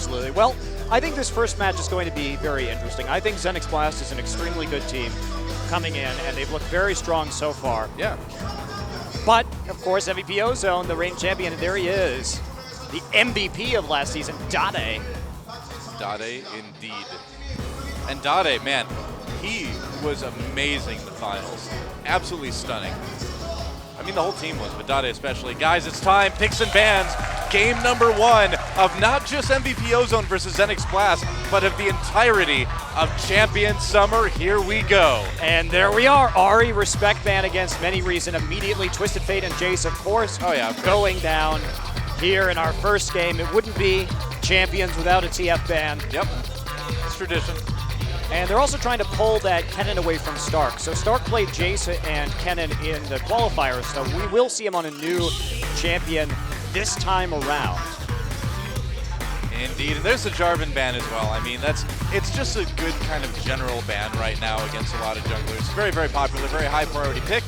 absolutely. Well, I think this first match is going to be very interesting. I think Zenix Blast is an extremely good team coming in, and they've looked very strong so far. Yeah. But, of course, MVP Ozone, the reigning champion, and there he is. The MVP of last season, Dade. Dade, indeed. And Dade, man, he was amazing in the finals. Absolutely stunning. I mean, the whole team was, but Dade especially. Guys, it's time. Picks and bans. Game number 1 of not just MVP Ozone versus Zenix Blast, but of the entirety of Champion Summer. Here we go. And there we are. Ari, respect ban against Many Reason. Immediately Twisted Fate and Jace, of course, going down here in our first game. It wouldn't be Champions without a TF ban. Yep. It's tradition. And they're also trying to pull that Kennen away from Stark. So Stark played Jace and Kennen in the qualifiers, so we will see him on a new champion this time around. Indeed, and there's the Jarvan ban as well. I mean, it's just a good kind of general ban right now against a lot of junglers. Very, very popular, very high priority pick.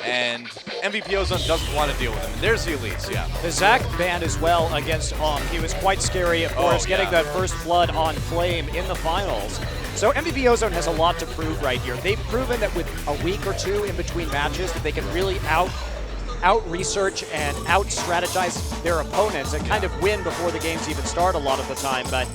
And MVP Ozone doesn't want to deal with him. And there's the elites, yeah. The Zac ban as well against He was quite scary, of course, getting that first blood on Flame in the finals. So MVP Ozone has a lot to prove right here. They've proven that with a week or two in between matches that they can really out-research and out-strategize their opponents and kind of win before the games even start a lot of the time. But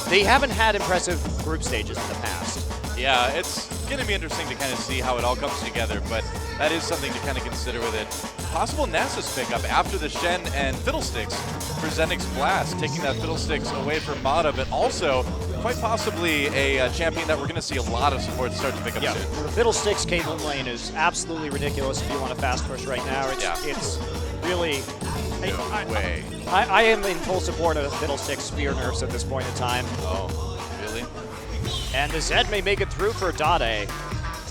they haven't had impressive group stages in the past. Yeah, it's going to be interesting to kind of see how it all comes together, but that is something to kind of consider with it. Possible Nasus pickup after the Shen and Fiddlesticks for Zenix Blast, taking that Fiddlesticks away from Mata, but also quite possibly a champion that we're going to see a lot of support start to pick up soon. The Fiddlesticks Caitlyn lane is absolutely ridiculous if you want to fast push right now. It's really... No way. I am in full support of Fiddlesticks spear nerfs at this point in time. Oh, really? And the Zed may make it through for Dade.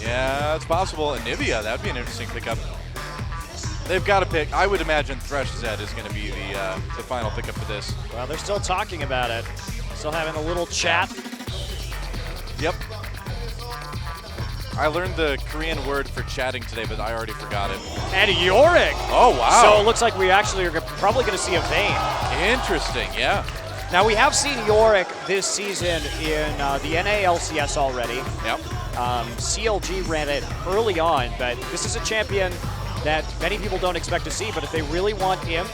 Yeah, it's possible. And Nivea, that would be an interesting pickup. They've got to pick. I would imagine Thresh Zed is going to be the final pickup for this. Well, they're still talking about it. Still having a little chat. Yep. I learned the Korean word for chatting today, but I already forgot it. And Yorick. Oh, wow. So it looks like we actually are probably going to see a Vayne. Interesting, yeah. Now, we have seen Yorick this season in the NALCS already. Yep. CLG ran it early on, but this is a champion that many people don't expect to see. But if they really want him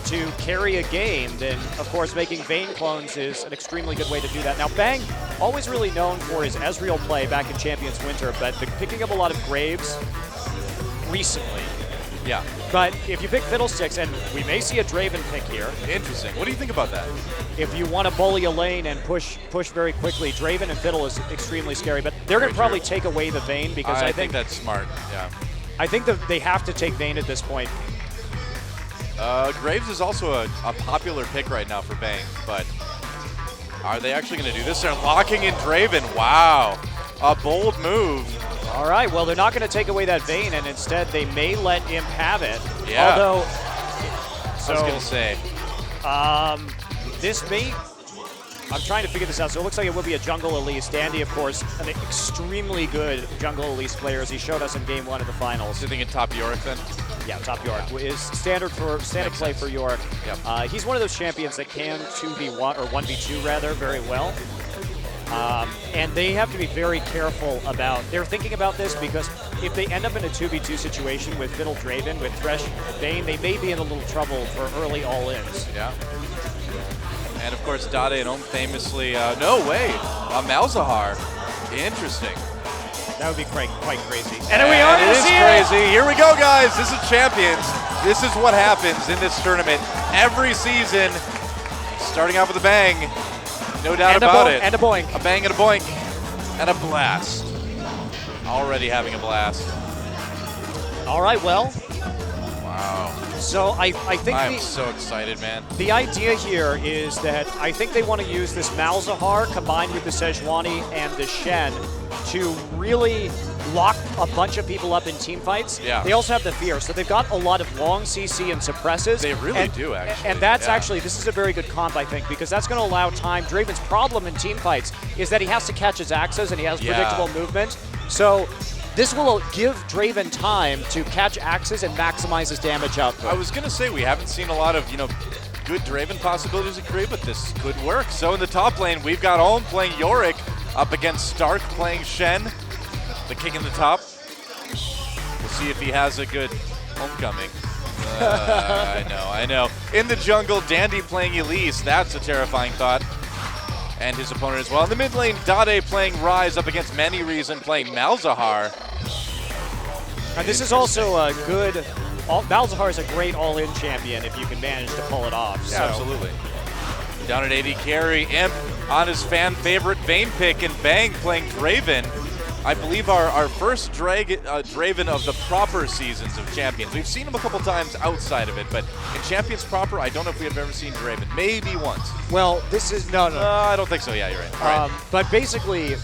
to carry a game, then, of course, making Vayne clones is an extremely good way to do that. Now, Bang, always really known for his Ezreal play back in Champions Winter, but picking up a lot of Graves recently. Yeah. But if you pick Fiddlesticks, and we may see a Draven pick here. Interesting. What do you think about that? If you want to bully a lane and push very quickly, Draven and Fiddle is extremely scary. But they're going to probably take away the Vayne because I think that's smart. Yeah. I think that they have to take Vayne at this point. Graves is also a popular pick right now for Bang, but are they actually going to do this? They're locking in Draven. Wow. A bold move. All right, well, they're not going to take away that Vayne, and instead they may let Imp have it. Yeah. Although, I was going to say. This may... I'm trying to figure this out. So it looks like it will be a jungle Elise. Dandy, of course, an extremely good jungle Elise player, as he showed us in Game 1 of the finals. So you thinking top Yorick then? Yeah, top Yorick is standard play for Yorick. Yep. He's one of those champions that can 2v1 or 1v2 rather very well. And they have to be very careful about, they're thinking about this because if they end up in a 2v2 situation with Fiddle Draven, with Thresh Vayne, they may be in a little trouble for early all-ins. Yeah. And of course, Dade and Ohm famously, no way, a Malzahar. Interesting. That would be quite crazy. And we are it is crazy. Here we go, guys. This is Champions. This is what happens in this tournament every season. Starting off with a bang. No doubt about it. And a boink. A bang and a boink. And a blast. Already having a blast. All right, well. Wow. So I think I'm so excited, man. The idea here is that I think they want to use this Malzahar combined with the Sejuani and the Shen to really lock a bunch of people up in team fights. Yeah. They also have the Fear, so they've got a lot of long CC and suppresses. They really do, actually. And that's actually, this is a very good comp, I think, because that's going to allow time. Draven's problem in team fights is that he has to catch his axes and he has predictable movement. So this will give Draven time to catch axes and maximize his damage output. I was going to say, we haven't seen a lot of, good Draven possibilities agree, but this could work. So in the top lane, we've got Olm playing Yorick up against Stark playing Shen. The king in the top. We'll see if he has a good homecoming. I know. In the jungle, Dandy playing Elise. That's a terrifying thought. And his opponent as well. In the mid lane, Dade playing Ryze up against Many Reason playing Malzahar. And this is also a good, Malzahar is a great all-in champion if you can manage to pull it off. Yeah, so. absolutely. Down at AD carry, Imp on his fan favorite Vayne pick, and Bang playing Draven. I believe our first Draven of the proper seasons of Champions. We've seen him a couple times outside of it, but in Champions proper, I don't know if we have ever seen Draven. Maybe once. Well, this is, no. I don't think so. Yeah, you're right. All right. But basically,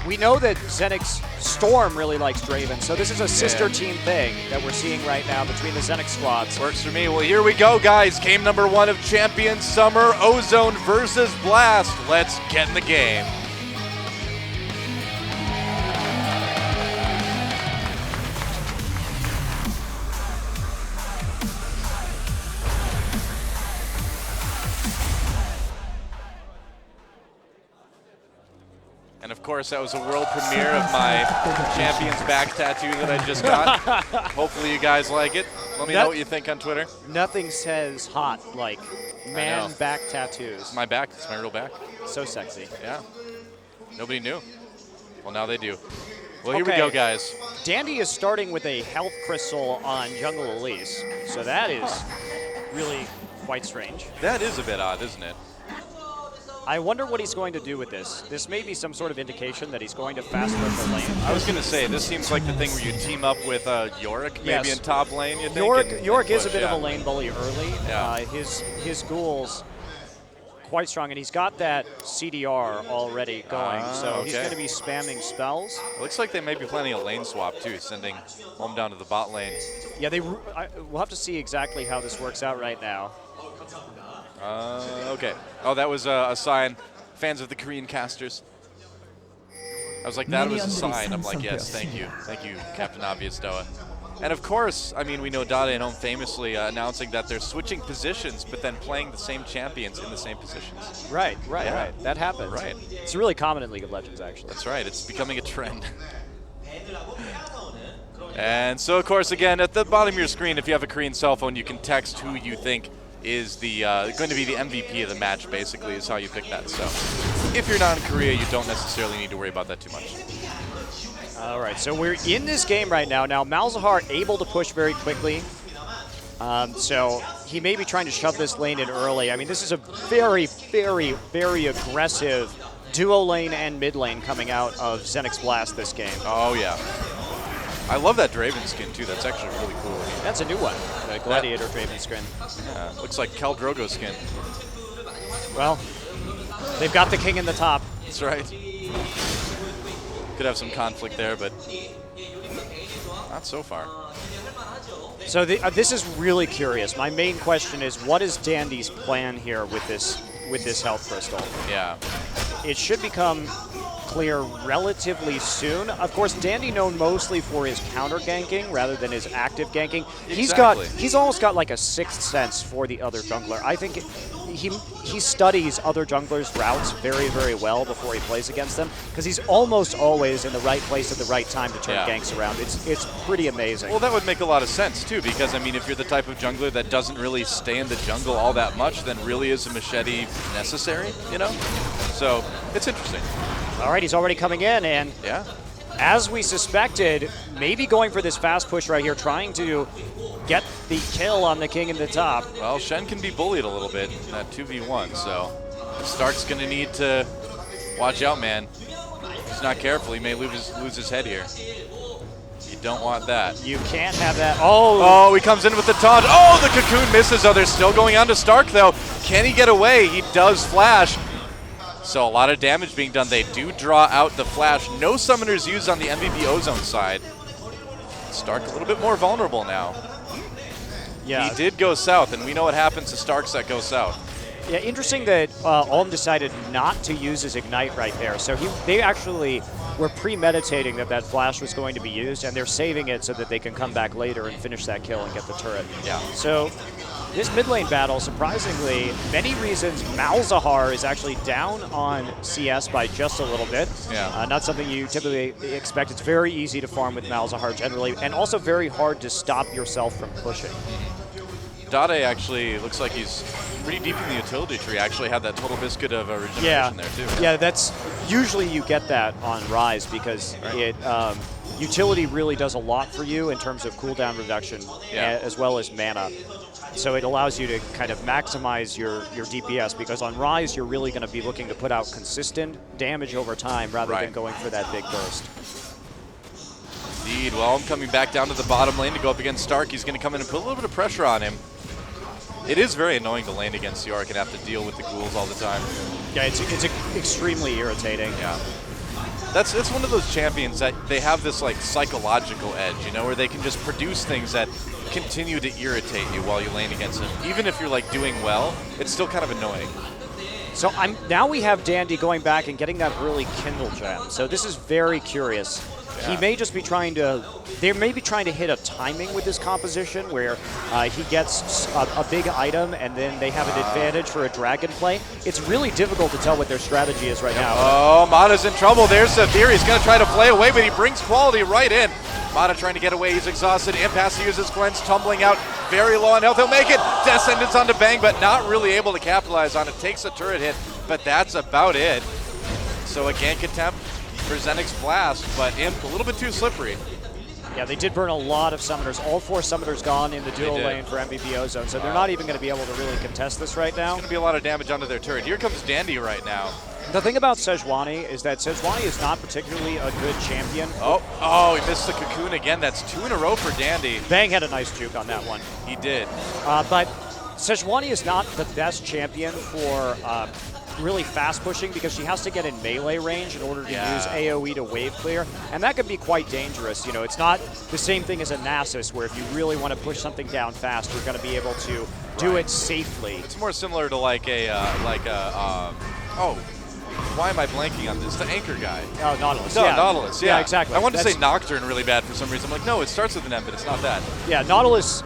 we know that Zenix Storm really likes Draven, so this is a sister team thing that we're seeing right now between the Zenix squads. Works for me. Well, here we go, guys. Game number 1 of Champions Summer, Ozone versus Blast. Let's get in the game. And of course, that was a world premiere of my Champions back tattoo that I just got. Hopefully you guys like it. Let me know what you think on Twitter. Nothing says hot like man back tattoos. My back, it's my real back. So sexy. Yeah. Nobody knew. Well, now they do. Well, here we go, guys. Dandy is starting with a health crystal on Jungle Elise, so that is really quite strange. That is a bit odd, isn't it? I wonder what he's going to do with this. This may be some sort of indication that he's going to fast work the lane. I was going to say, this seems like the thing where you team up with Yorick, maybe in top lane, you think? Yorick is a bit of a lane bully early. Yeah. His ghouls quite strong, and he's got that CDR already going, so he's going to be spamming spells. It looks like they may be planning a lane swap, too, sending Home down to the bot lane. Yeah, we'll have to see exactly how this works out right now. Okay. Oh, that was a sign. Fans of the Korean casters. I was like, that was a sign. I'm like, yes, thank you. Thank you, Captain Obvious Doa. And of course, I mean, we know Dade and Home famously announcing that they're switching positions, but then playing the same champions in the same positions. Right. That happens. Right. It's really common in League of Legends, actually. That's right. It's becoming a trend. And so, of course, again, at the bottom of your screen, if you have a Korean cell phone, you can text who you think is the going to be the MVP of the match, basically, is how you pick that. So if you're not in Korea, you don't necessarily need to worry about that too much. All right, so we're in this game right now. Now, Malzahar able to push very quickly. So he may be trying to shove this lane in early. I mean, this is a very, very, very aggressive duo lane and mid lane coming out of Zenix Blast this game. Oh, yeah. I love that Draven skin, too. That's actually really cool. That's a new one, the Gladiator Draven skin. Yeah, looks like Khal Drogo skin. Well, they've got the king in the top. That's right. Could have some conflict there, but not so far. So this is really curious. My main question is, what is Dandy's plan here with this health crystal? Yeah. It should become clear relatively soon. Of course, Dandy known mostly for his counter ganking rather than his active ganking. Exactly. He's almost got like a sixth sense for the other jungler. I think he studies other junglers' routes very, very well before he plays against them, because he's almost always in the right place at the right time to turn ganks around. It's pretty amazing. Well, that would make a lot of sense too, because I mean, if you're the type of jungler that doesn't really stay in the jungle all that much, then really is a machete necessary, you know? So it's interesting. All right, he's already coming in, and as we suspected, maybe going for this fast push right here, trying to get the kill on the king in the top. Well, Shen can be bullied a little bit in that 2v1, so Stark's going to need to watch out, man. If he's not careful, he may lose his head here. You don't want that. You can't have that. Oh! Oh, he comes in with the taunt. Oh, the cocoon misses. Oh, they're still going on to Stark, though. Can he get away? He does flash. So a lot of damage being done. They do draw out the flash. No summoners used on the MVP Ozone side. Stark a little bit more vulnerable now. Yeah. He did go south, and we know what happens to Starks that go south. Yeah, interesting that Ulm decided not to use his Ignite right there. So they actually were premeditating that flash was going to be used, and they're saving it so that they can come back later and finish that kill and get the turret. Yeah. So this mid lane battle, surprisingly, many reasons, Malzahar is actually down on CS by just a little bit. Yeah. Not something you typically expect. It's very easy to farm with Malzahar generally, and also very hard to stop yourself from pushing. Dade actually looks like he's pretty deep in the utility tree. Actually had that total biscuit of regeneration there too. Yeah, that's usually you get that on Rise because it utility really does a lot for you in terms of cooldown reduction as well as mana. So it allows you to kind of maximize your DPS because on Rise you're really going to be looking to put out consistent damage over time rather than going for that big burst. Indeed. Well, I'm coming back down to the bottom lane to go up against Stark. He's going to come in and put a little bit of pressure on him. It is very annoying to lane against York and have to deal with the ghouls all the time. Yeah, it's extremely irritating. Yeah. It's one of those champions that they have this like psychological edge, you know, where they can just produce things that continue to irritate you while you lane against them. Even if you're like doing well, it's still kind of annoying. So now we have Dandy going back and getting that early Kindle gem. So this is very curious. Yeah. He may just be trying to, they may be trying to hit a timing with this composition where he gets a big item and then they have an advantage for a dragon play. It's really difficult to tell what their strategy is right now. Oh, Mata's in trouble. There's Sathir. He's going to try to play away, but he brings quality right in. Mata trying to get away. He's exhausted. Impasse uses cleanse, tumbling out very low on health. He'll make it. Descendants onto Bang, but not really able to capitalize on it. Takes a turret hit, but that's about it. So a gank attempt for Zenix Blast, but Imp a little bit too slippery. Yeah, they did burn a lot of summoners. All 4 summoners gone in the dual lane for MVP Ozone, so they're not even going to be able to really contest this right now. It's going to be a lot of damage onto their turret. Here comes Dandy right now. The thing about Sejuani is that Sejuani is not particularly a good champion. Oh, he missed the cocoon again. That's 2 in a row for Dandy. Bang had a nice juke on that one. He did. But Sejuani is not the best champion for really fast pushing because she has to get in melee range in order to use AoE to wave clear, and that can be quite dangerous. You know, it's not the same thing as a Nasus where if you really want to push something down fast, you're going to be able to do it safely. It's more similar to like why am I blanking on this? The anchor guy. Oh, Nautilus. No, Nautilus. Yeah, exactly. I wanted to say Nocturne really bad for some reason. I'm like, no, it starts with an M, but it's not that. Yeah, Nautilus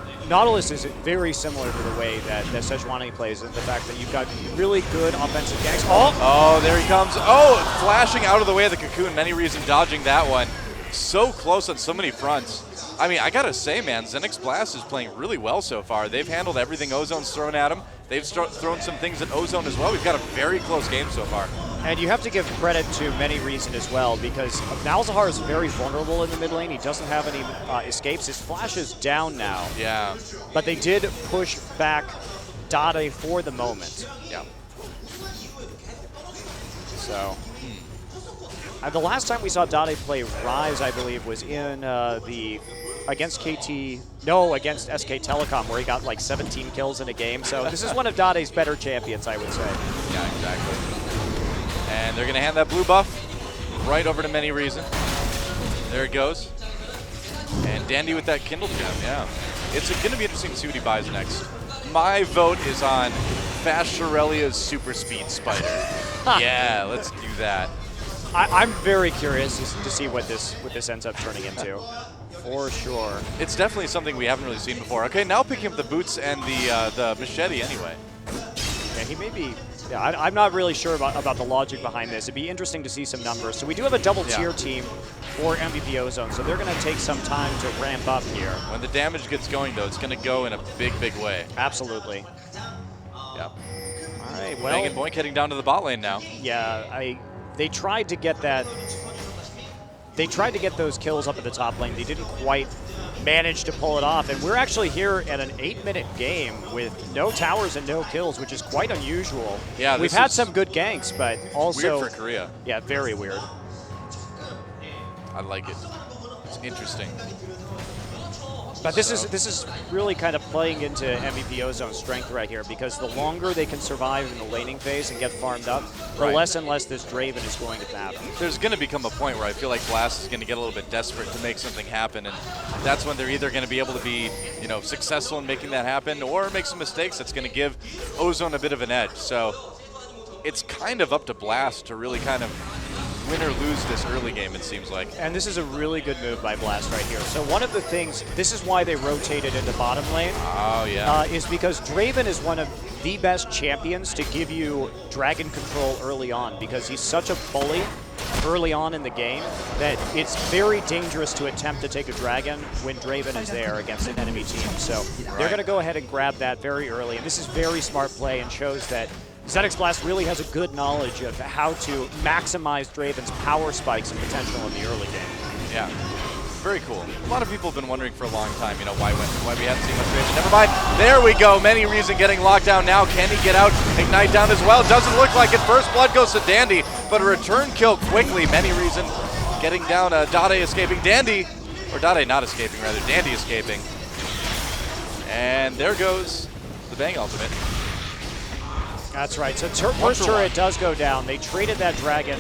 is very similar to the way that Sejuani plays, and the fact that you've got really good offensive ganks. Oh, there he comes. Oh, flashing out of the way of the cocoon. Many reasons dodging that one. So close on so many fronts. I mean, I gotta say, man, Zenix Blast is playing really well so far. They've handled everything Ozone's thrown at him. They've thrown some things at Ozone as well. We've got a very close game so far. And you have to give credit to Many Reason as well, because Malzahar is very vulnerable in the mid lane. He doesn't have any escapes. His flash is down now. Yeah. But they did push back Dade for the moment. Yeah. So. The last time we saw Dade play Rise, I believe, was in against SK Telecom, where he got like 17 kills in a game. So this is one of Dade's better champions, I would say. Yeah, exactly. And they're going to hand that blue buff right over to Many Reason. There it goes. And Dandy with that Kindle gem, yeah. It's going to be interesting to see what he buys next. My vote is on Fast Shirelia's Super Speed Spider. Yeah, let's do that. I'm very curious to see what this ends up turning into. For sure. It's definitely something we haven't really seen before. Okay, now picking up the boots and the machete anyway. Yeah, he may be. Yeah, I'm not really sure about the logic behind this. It'd be interesting to see some numbers. So we do have a double tier team for MVP Ozone, so they're going to take some time to ramp up here. When the damage gets going, though, it's going to go in a big, big way. Absolutely. Yep. All right. Well. Bang and Boink heading down to the bot lane now. Yeah, they tried to get that. They tried to get those kills up at the top lane. They didn't quite manage to pull it off. And we're actually here at an 8-minute game with no towers and no kills, which is quite unusual. Yeah, we've had some good ganks, but also weird for Korea. Yeah, very weird. I like it. It's interesting. But this is really kind of playing into MVP Ozone's strength right here, because the longer they can survive in the laning phase and get farmed up, the less and less this Draven is going to happen. There's going to become a point where I feel like Blast is going to get a little bit desperate to make something happen, and that's when they're either going to be able to be, you know, successful in making that happen, or make some mistakes that's going to give Ozone a bit of an edge. So it's kind of up to Blast to really kind of win or lose this early game, it seems like. And this is a really good move by Blast right here. So one of the things, this is why they rotated into bottom lane. Oh, yeah. Is because Draven is one of the best champions to give you dragon control early on, because he's such a bully early on in the game that it's very dangerous to attempt to take a dragon when Draven is there against an enemy team. So they're going to go ahead and grab that very early, and this is very smart play and shows that ZeniX Blast really has a good knowledge of how to maximize Draven's power spikes and potential in the early game. Yeah, very cool. A lot of people have been wondering for a long time, you know, why we haven't seen much Draven. Never mind. There we go. Many Reason getting locked down now. Can he get out? Ignite down as well. Doesn't look like it. First blood goes to Dandy, but a return kill quickly. Many Reason getting down. Dade escaping. Dandy, or Dade not escaping, rather. Dandy escaping. And there goes the Bang ultimate. That's right. So first turret does go down. They traded that dragon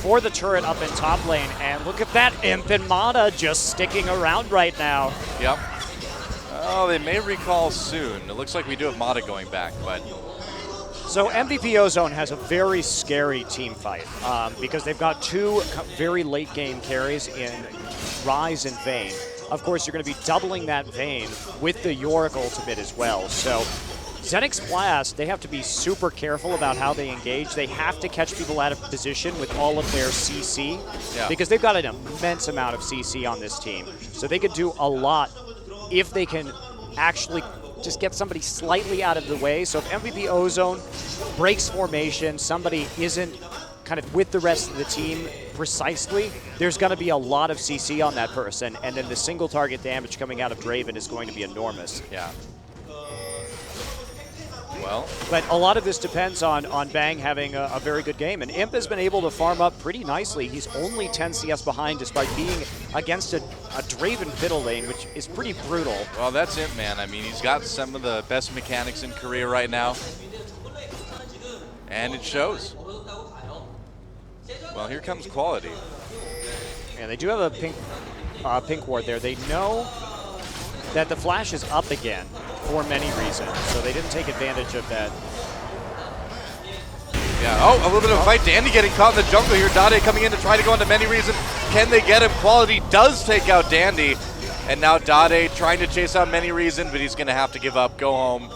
for the turret up in top lane. And look at that, Imp and Mana just sticking around right now. Yep. Oh, they may recall soon. It looks like we do have Mata going back, but... So MVP Ozone has a very scary team fight because they've got two very late game carries in Rise and Vayne. Of course, you're going to be doubling that Vayne with the Yorick ultimate as well. So ZeniX Blast, they have to be super careful about how they engage. They have to catch people out of position with all of their CC because they've got an immense amount of CC on this team. So they could do a lot if they can actually just get somebody slightly out of the way. So if MVP Ozone breaks formation, somebody isn't kind of with the rest of the team precisely, there's going to be a lot of CC on that person, and then the single target damage coming out of Draven is going to be enormous. Yeah. Well, but a lot of this depends on Bang having a very good game, and Imp has been able to farm up pretty nicely. He's only 10 CS behind despite being against a Draven Fiddle lane, which is pretty brutal. Well, that's Imp, man. I mean, he's got some of the best mechanics in Korea right now, and it shows. Well, here comes quality. And they do have a pink ward there. They know that the flash is up again for many reasons, so they didn't take advantage of that. Yeah, oh, a little bit of a fight. Dandy getting caught in the jungle here. Dade coming in to try to go into many reason. Can they get him? Quality does take out Dandy, and now Dade trying to chase out many reason, but he's going to have to give up, go home.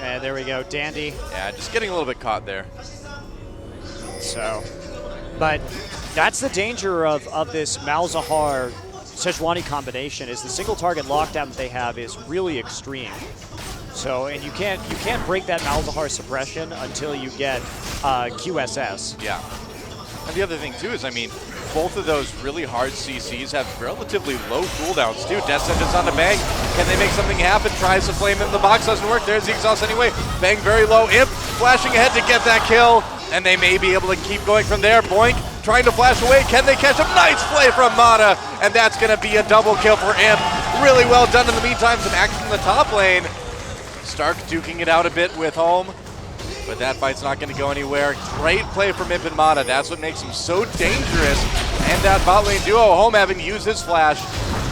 And there we go, Dandy. Yeah, just getting a little bit caught there. So, but that's the danger of this Malzahar Sejuani combination, is the single target lockdown that they have is really extreme. So, and you can't break that Malzahar suppression until you get QSS. Yeah. And the other thing too is, I mean, both of those really hard CCs have relatively low cooldowns too. Death Sentence on the Bang. Can they make something happen? Tries to flame in the box, doesn't work. There's the exhaust anyway. Bang very low. Imp flashing ahead to get that kill, and they may be able to keep going from there. Boink trying to flash away. Can they catch him? Nice play from Mata, and that's going to be a double kill for Imp. Really well done in the meantime. Some action in the top lane. Stark duking it out a bit with Home, but that fight's not going to go anywhere. Great play from Imp and Mata. That's what makes him so dangerous. And that bot lane duo, Home having used his flash.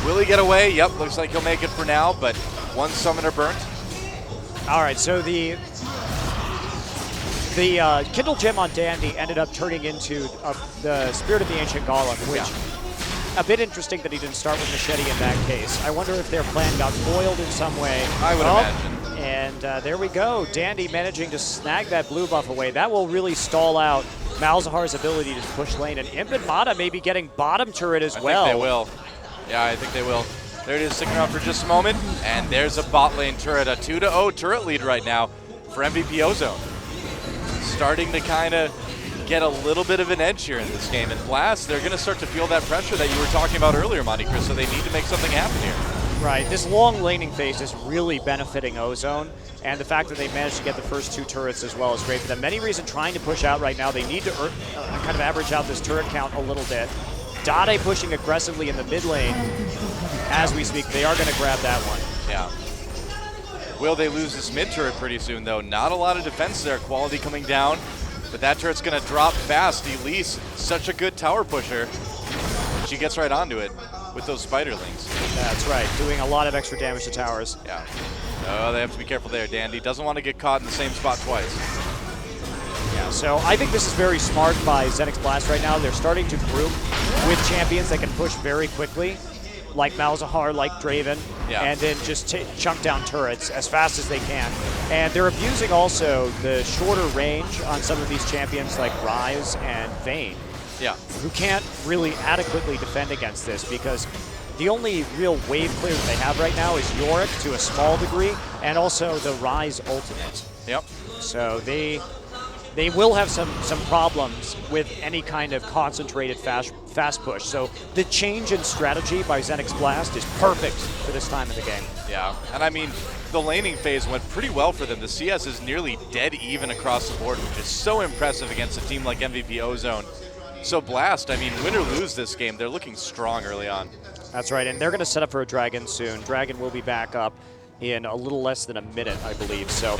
Will he get away? Yep, looks like he'll make it for now, but one summoner burnt. All right, so the Kindle Gem on Dandy ended up turning into the Spirit of the Ancient Golem, which a bit interesting that he didn't start with Machete in that case. I wonder if their plan got foiled in some way. I would imagine. And there we go. Dandy managing to snag that blue buff away. That will really stall out Malzahar's ability to push lane. And Imp and Mata may be getting bottom turret as well. I think they will. Yeah, I think they will. There it is, sticking around for just a moment. And there's a bot lane turret. A 2-0 turret lead right now for MVP Ozone. Starting to kind of get a little bit of an edge here in this game. And Blast, they're going to start to feel that pressure that you were talking about earlier, Monty Chris, so they need to make something happen here. Right, this long laning phase is really benefiting Ozone, and the fact that they managed to get the first two turrets as well is great for them. Many reasons trying to push out right now. They need to kind of average out this turret count a little bit. Dade pushing aggressively in the mid lane as we speak. They are going to grab that one. Yeah. Will they lose this mid turret pretty soon, though? Not a lot of defense there. Quality coming down, but that turret's going to drop fast. Elise, such a good tower pusher. She gets right onto it with those spiderlings. That's right, doing a lot of extra damage to towers. Yeah. Oh, they have to be careful there. Dandy doesn't want to get caught in the same spot twice. Yeah, Yeah, so I think this is very smart by Zenix Blast right now. They're starting to group with champions that can push very quickly, like Malzahar, like Draven, and then just chunk down turrets as fast as they can. And they're abusing also the shorter range on some of these champions like Ryze and Vayne, who can't really adequately defend against this because the only real wave clear that they have right now is Yorick to a small degree, and also the Ryze ultimate. So they will have some problems with any kind of concentrated fast push. So the change in strategy by Zenix Blast is perfect for this time of the game. Yeah, and I mean, the laning phase went pretty well for them. The CS is nearly dead even across the board, which is so impressive against a team like MVP Ozone. So Blast, I mean, win or lose this game, they're looking strong early on. That's right, and they're going to set up for a Dragon soon. Dragon will be back up in a little less than a minute, I believe. So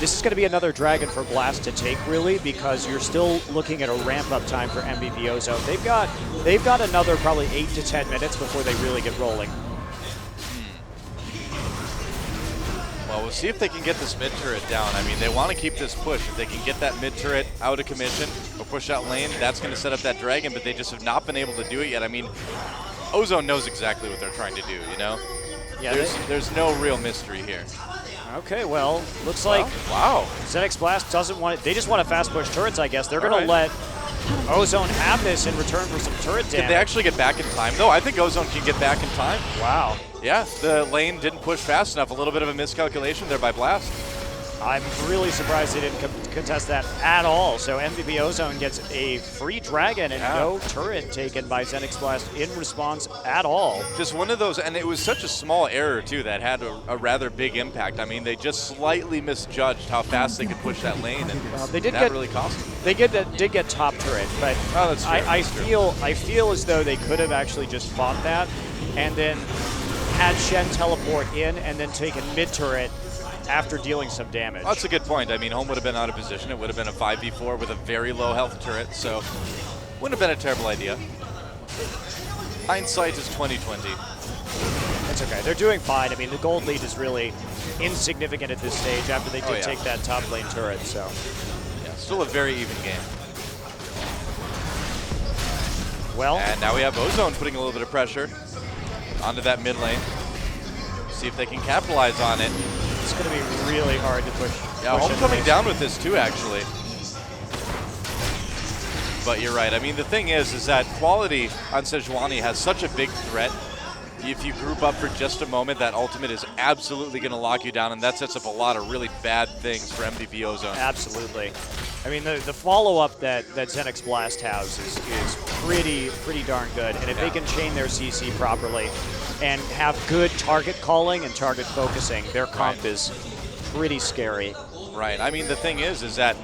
this is going to be another Dragon for Blast to take, really, because you're still looking at a ramp-up time for MVP Ozone. They've got another probably 8 to 10 minutes before they really get rolling. Well, we'll see if they can get this mid turret down. I mean, they want to keep this push. If they can get that mid turret out of commission or push out lane, that's going to set up that Dragon, but they just have not been able to do it yet. I mean, Ozone knows exactly what they're trying to do, you know? Yeah, there's no real mystery here. Okay, well, looks like Zenix Blast doesn't want it. They just want to fast push turrets, I guess. They're going to let Ozone have this in return for some turret damage. Can they actually get back in time, though? I think Ozone can get back in time. Wow. Yeah, the lane didn't push fast enough. A little bit of a miscalculation there by Blast. I'm really surprised they didn't contest that at all. So MVP Ozone gets a free Dragon and no turret taken by Zenix Blast in response at all. Just one of those, and it was such a small error, too, that had a rather big impact. I mean, they just slightly misjudged how fast they could push that lane, and that really cost them. They did get top turret, but I feel as though they could have actually just fought that and then had Shen teleport in and then taken mid turret after dealing some damage. That's a good point. I mean, Home would have been out of position. It would have been a 5v4 with a very low health turret, so wouldn't have been a terrible idea. Hindsight is 2020. That's okay. They're doing fine. I mean, the gold lead is really insignificant at this stage after they did take that top lane turret, so. Yeah, still a very even game. Well. And now we have Ozone putting a little bit of pressure onto that mid lane. See if they can capitalize on it. It's going to be really hard to push. Yeah, Home coming down with this too, actually. But you're right. I mean, the thing is that quality on Sejuani has such a big threat. If you group up for just a moment, that ultimate is absolutely going to lock you down, and that sets up a lot of really bad things for MVP Ozone. Absolutely. I mean, the follow-up that Zenix Blast has is pretty darn good, and if they can chain their CC properly and have good target calling and target focusing, their comp is pretty scary. Right. I mean, the thing is that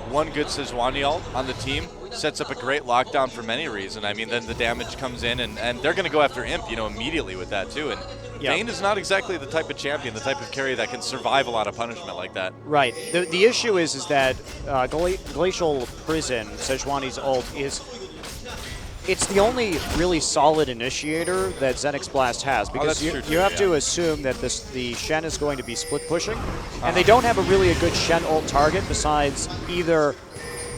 one good Sejuani ult on the team sets up a great lockdown for many reasons. I mean, then the damage comes in, and they're going to go after Imp, you know, immediately with that too. And Vayne is not exactly the type of champion, the type of carry that can survive a lot of punishment like that. Right. The issue is that Glacial Prison, Sejuani's ult, it's the only really solid initiator that Zenix Blast has, because you have to assume that the Shen is going to be split pushing, and they don't have a good Shen ult target besides either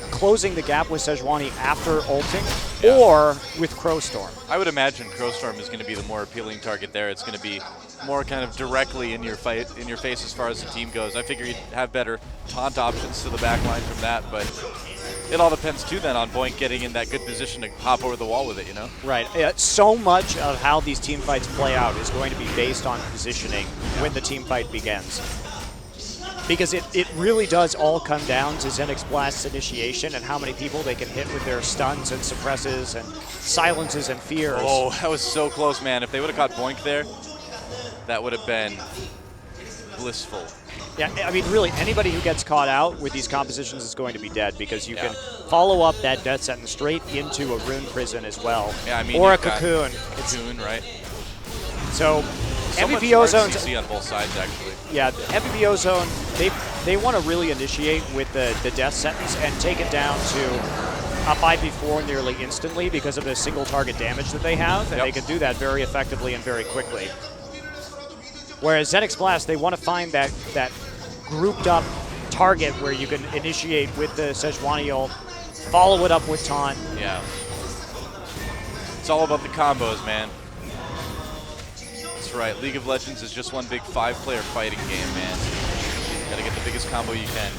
closing the gap with Sejuani after ulting or with Crowstorm. I would imagine Crowstorm is going to be the more appealing target there. It's going to be more kind of directly in your face as far as the team goes. I figure you'd have better taunt options to the back line from that, but it all depends too then on Boink getting in that good position to hop over the wall with it, you know? Right. So much of how these team fights play out is going to be based on positioning when the team fight begins. Because it really does all come down to Zenix Blast's initiation and how many people they can hit with their stuns and suppresses and silences and fears. Oh, that was so close, man. If they would have caught Boink there, that would have been blissful. Yeah, I mean, really, anybody who gets caught out with these compositions is going to be dead, because you can follow up that death sentence straight into a rune prison as well. Yeah, I mean, or a cocoon. Cocoon, right? So MVP Ozone's see on both sides, actually. Yeah, MVP Ozone, they want to really initiate with the death sentence and take it down to a 5v4 nearly instantly because of the single target damage that they have, and they can do that very effectively and very quickly. Whereas Zenix Blast, they want to find that grouped up target where you can initiate with the Sejuani ult, follow it up with taunt. Yeah. It's all about the combos, man. That's right. League of Legends is just one big 5-player fighting game, man. Gotta get the biggest combo you can.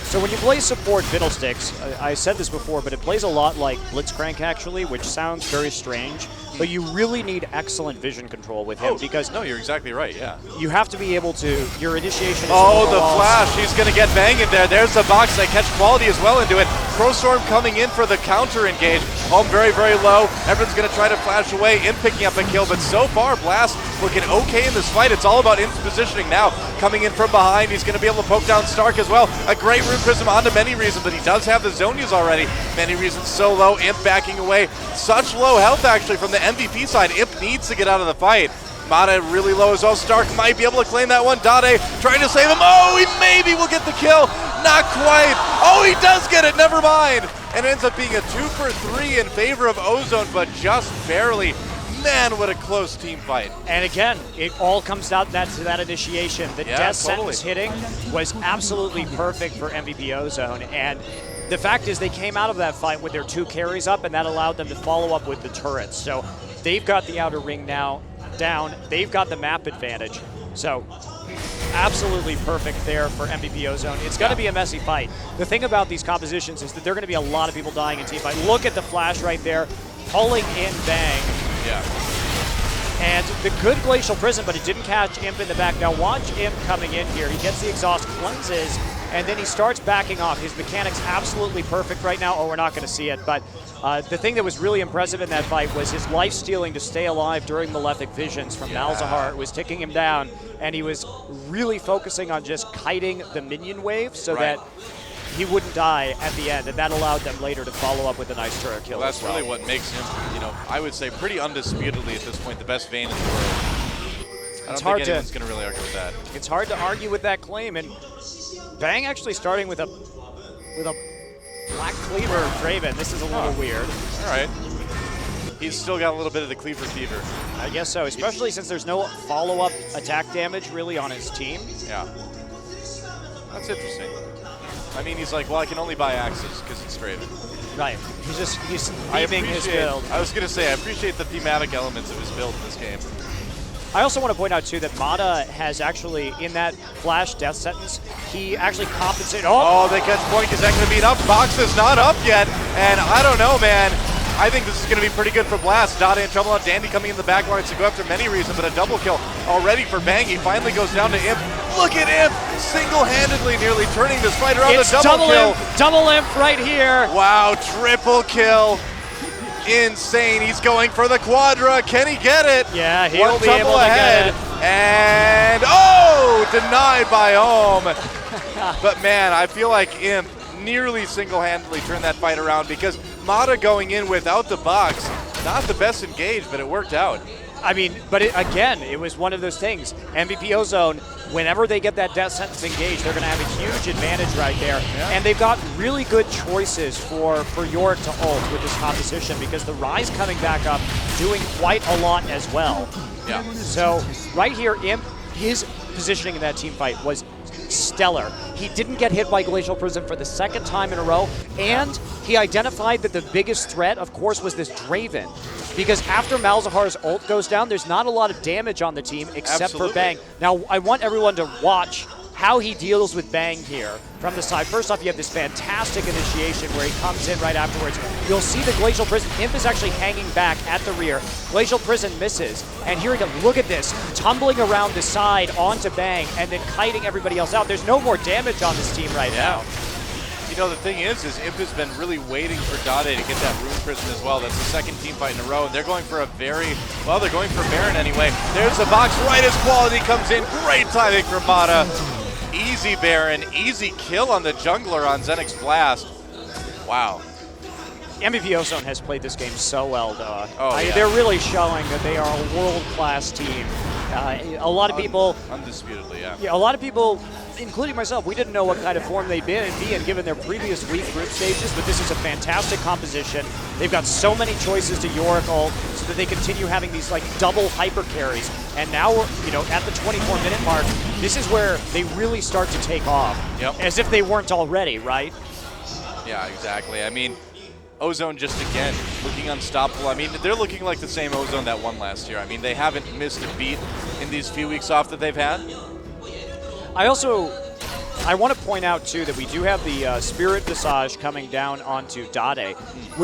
So when you play support Fiddlesticks, I said this before, but it plays a lot like Blitzcrank actually, which sounds very strange, but you really need excellent vision control with him because no, you're exactly right, yeah. You have to be able to, your initiation is oh, the flash, he's gonna get Bang in there. There's the box, they catch quality as well into it. ProStorm coming in for the counter engage. Home very, very low. Everyone's gonna try to flash away, in picking up a kill, but so far Blast looking okay in this fight. It's all about Imp's positioning now. Coming in from behind, he's gonna be able to poke down Stark as well. A great Rune Prism onto Many Reasons, but he does have the Zonias already. Many Reasons so low, Imp backing away. Such low health actually from the MVP side. Imp needs to get out of the fight. Mata really low as well. Stark might be able to claim that one. Dade trying to save him. Oh, he maybe will get the kill. Not quite. Oh, he does get it. Never mind. And it ends up being a 2 for 3 in favor of Ozone, but just barely. Man, what a close team fight. And again, it all comes down to that initiation. The death sentence hitting was absolutely perfect for MVP Ozone. And the fact is they came out of that fight with their 2 carries up, and that allowed them to follow up with the turrets. So they've got the outer ring now down. They've got the map advantage. So absolutely perfect there for MVP Ozone. It's going to be a messy fight. The thing about these compositions is that there are going to be a lot of people dying in team fight. Look at the flash right there, pulling in Bang. Yeah. And the good Glacial Prison, but it didn't catch Imp in the back. Now watch Imp coming in here. He gets the exhaust, cleanses, and then he starts backing off. His mechanics absolutely perfect right now. Oh, we're not going to see it, but the thing that was really impressive in that fight was his life stealing to stay alive during Malefic Visions from Malzahar. It was ticking him down, and he was really focusing on just kiting the minion wave so that he wouldn't die at the end, and that allowed them later to follow up with a nice turret kill. Well, that's really what makes him, you know, I would say pretty undisputedly at this point the best Vayne in the world. I don't think anyone's going to really argue with that. It's hard to argue with that claim, and Bang actually starting with a Black Cleaver Draven. This is a little weird. All right. He's still got a little bit of the Cleaver fever. I guess so, especially since there's no follow-up attack damage really on his team. Yeah. That's interesting. I mean, he's like, well, I can only buy axes because it's Draven. Right. He's theming his build. I was going to say, I appreciate the thematic elements of his build in this game. I also want to point out, too, that Mata has actually, in that flash death sentence, he actually compensated. Oh, they catch point. Is that going to beat up? Box is not up yet. And I don't know, man. I think this is going to be pretty good for Blast. Dada in trouble on Dandy coming in the back lines to go after Many Reasons, but a double kill already for Bang. He finally goes down to Imp. Look at Imp single-handedly nearly turning this fight around. It's a double kill. Double Imp right here. Wow, triple kill. Insane. He's going for the quadra. Can he get it? Yeah, he'll be able to get it. And oh, denied by Home. But man, I feel like Imp nearly single-handedly turned that fight around because Mata going in without the box, not the best engage, but it worked out. I mean, but again, it was one of those things. MVP Ozone, whenever they get that death sentence engaged, they're going to have a huge advantage right there. Yeah. And they've got really good choices for Yorick to ult with this composition because the Rise coming back up, doing quite a lot as well. Yeah. So right here, Imp, his positioning in that team fight was stellar. He didn't get hit by Glacial Prism for the second time in a row, and he identified that the biggest threat, of course, was this Draven. Because after Malzahar's ult goes down, there's not a lot of damage on the team except for Bang. Now, I want everyone to watch how he deals with Bang here from the side. First off, you have this fantastic initiation where he comes in right afterwards. You'll see the Glacial Prison. Imp is actually hanging back at the rear. Glacial Prison misses, and here he goes. Look at this, tumbling around the side onto Bang and then kiting everybody else out. There's no more damage on this team right now. You know, the thing is Imp has been really waiting for Dade to get that Rune Prison as well. That's the second team fight in a row, and they're going for a they're going for Baron anyway. There's the box right as quality comes in. Great timing from Mata. Easy Baron, easy kill on the jungler on Zenix Blast. Wow. MVP Ozone has played this game so well, though. Yeah. They're really showing that they are a world-class team. A lot of people... Undisputedly, yeah. Yeah, a lot of people including myself, we didn't know what kind of form they'd be in given their previous weak group stages, but this is a fantastic composition. They've got so many choices to Yorick ult so that they continue having these like double hyper carries. And now, you know, at the 24-minute mark, this is where they really start to take off. Yep. As if they weren't already, right? Yeah, exactly. I mean, Ozone just, again, looking unstoppable. I mean, they're looking like the same Ozone that won last year. I mean, they haven't missed a beat in these few weeks off that they've had. I want to point out, too, that we do have the Spirit Visage coming down onto Dade.